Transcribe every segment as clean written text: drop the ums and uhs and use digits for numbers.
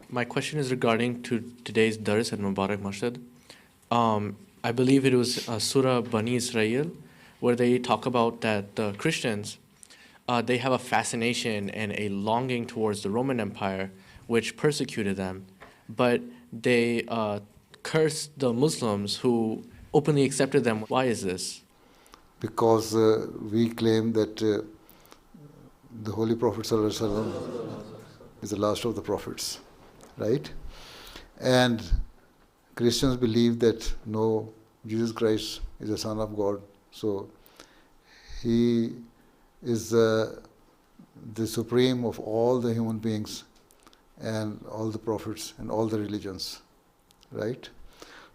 My question is regarding to today's Dars at Mubarak Masjid. I believe it was Surah Bani Israel, where they talk about that the Christians, they have a fascination and a longing towards the Roman Empire, which persecuted them, but they cursed the Muslims who openly accepted them. Why is this? Because we claim that the Holy Prophet ﷺ is the last of the prophets, right? And Christians believe that no, Jesus Christ is the Son of God, so He is the supreme of all the human beings and all the prophets and all the religions, right?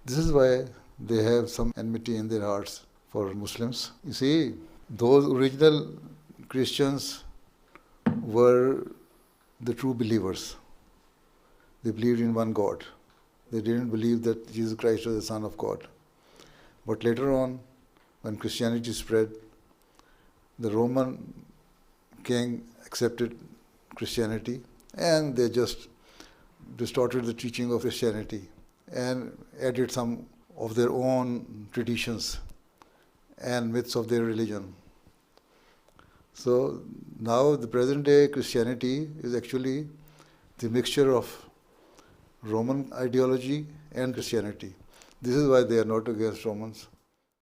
This is why they have some enmity in their hearts for Muslims. You see, those original Christians were the true believers. They believed in one God. They didn't believe that Jesus Christ was the Son of God. But later on, when Christianity spread, the Roman king accepted Christianity and they just distorted the teaching of Christianity and added some of their own traditions and myths of their religion. So now the present day Christianity is actually the mixture of Roman ideology and Christianity. This is why they are not against Romans.